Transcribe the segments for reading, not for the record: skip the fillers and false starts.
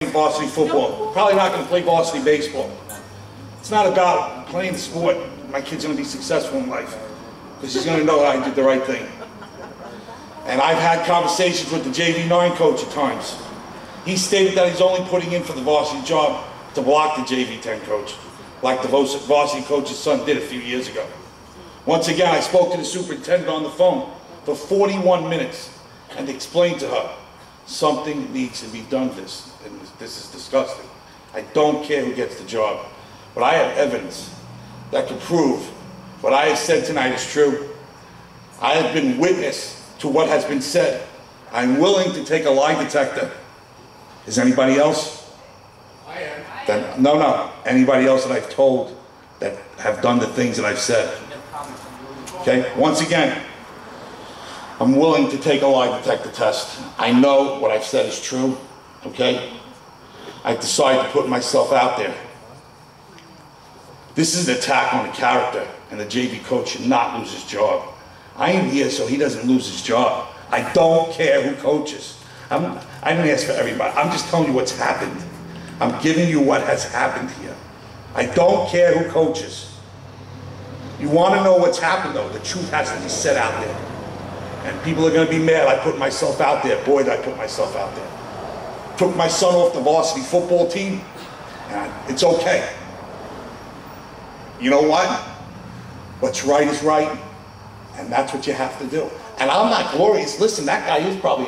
Varsity football. Probably not going to play varsity baseball. It's not about playing the sport. My kid's going to be successful in life because he's going to know I did the right thing. And I've had conversations with the JV9 coach at times. He stated that he's only putting in for the varsity job to block the JV10 coach, like the varsity coach's son did a few years ago. Once again, I spoke to the superintendent on the phone for 41 minutes and explained to her, something needs to be done this, and this is disgusting. I don't care who gets the job, but I have evidence that can prove what I have said tonight is true. I have been witness to what has been said. I'm willing to take a lie detector. Is anybody else? I am. Then, no. Anybody else that I've told that have done the things that I've said? Okay, once again, I'm willing to take a lie detector test. I know what I've said is true, okay? I've decided to put myself out there. This is an attack on the character, and the JV coach should not lose his job. I am here so he doesn't lose his job. I don't care who coaches. I didn't ask for everybody. I'm just telling you what's happened. I'm giving you what has happened here. I don't care who coaches. You want to know what's happened, though. The truth has to be said out there. And people are going to be mad I put myself out there. Boy, did I put myself out there. Took my son off the varsity football team, and it's okay. You know what? What's right is right, and that's what you have to do. And I'm not glorious. Listen, that guy is probably,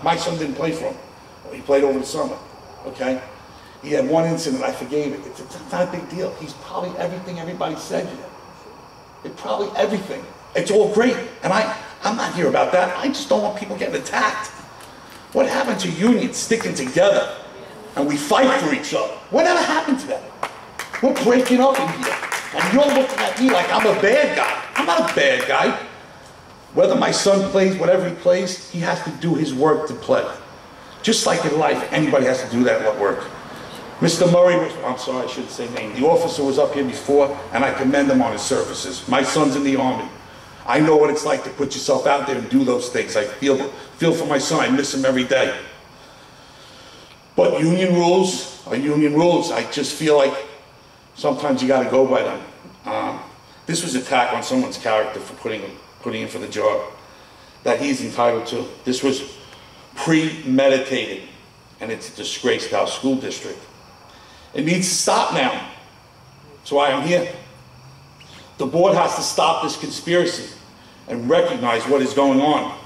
my son didn't play for him. He played over the summer, okay? He had one incident, I forgave it. It's not a big deal. He's probably everything everybody said here. It's probably everything. It's all great, and I'm not here about that. I just don't want people getting attacked. What happened to unions sticking together and we fight for each other? Whatever happened to that? We're breaking up in here. And you're looking at me like I'm a bad guy. I'm not a bad guy. Whether my son plays, whatever he plays, he has to do his work to play. Just like in life, anybody has to do that work. Mr. Murray was, I'm sorry, I shouldn't say name. The officer was up here before, and I commend him on his services. My son's in the Army. I know what it's like to put yourself out there and do those things. I feel for my son. I miss him every day. But union rules are union rules. I just feel like sometimes you got to go by them. This was an attack on someone's character for putting in for the job that he's entitled to. This was premeditated, and it's a disgrace to our school district. It needs to stop now. That's why I'm here. The board has to stop this conspiracy and recognize what is going on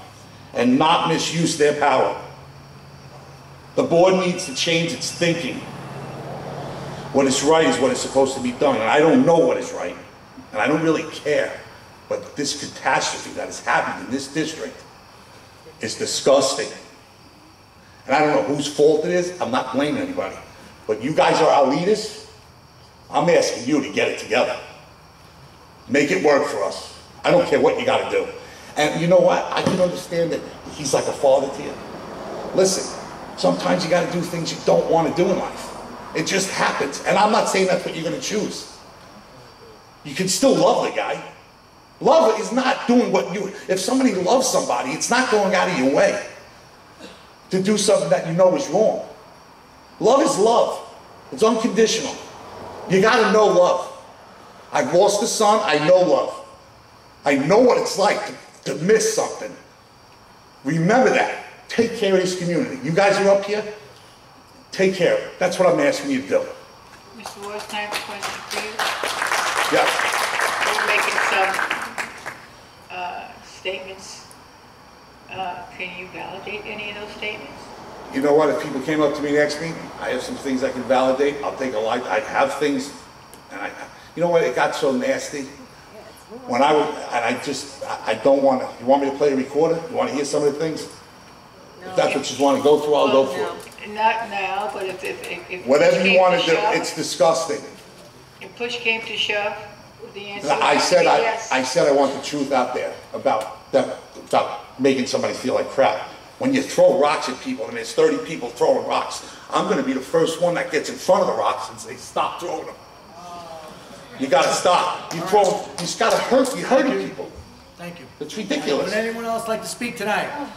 and not misuse their power. The board needs to change its thinking. What is right is what is supposed to be done, and I don't know what is right, and I don't really care. But this catastrophe that has happened in this district is disgusting. And I don't know whose fault it is. I'm not blaming anybody. But you guys are our leaders. I'm asking you to get it together. Make it work for us. I don't care what you got to do. And you know what? I can understand that he's like a father to you. Listen, sometimes you got to do things you don't want to do in life. It just happens. And I'm not saying that's what you're going to choose. You can still love the guy. Love is not doing what you... If somebody loves somebody, it's not going out of your way to do something that you know is wrong. Love is love. It's unconditional. You got to know love. I've lost a son. I know love. I know what it's like to miss something. Remember that. Take care of this community. You guys are up here. Take care of it. That's what I'm asking you to do. Mr. Ward, can I have a question for you? Yes. You're making some statements. Can you validate any of those statements? You know what? If people came up to me next meeting, I have some things I can validate. I'll take a lie. I have things, and you know what? It got so nasty. When I don't want to. You want me to play a recorder? You want to hear some of the things? No. If that's what you want to go through, I'll go through it. Not now, but if whatever you want to do, it's disgusting. If push came to shove, the answer I said yes. I said I want the truth out there about them, about making somebody feel like crap. When you throw rocks at people, and there's 30 people throwing rocks, I'm going to be the first one that gets in front of the rocks and say, stop throwing them. You got to stop. You throw them. You got to hurt. You're hurting people. Thank you. It's ridiculous. Would anyone else like to speak tonight?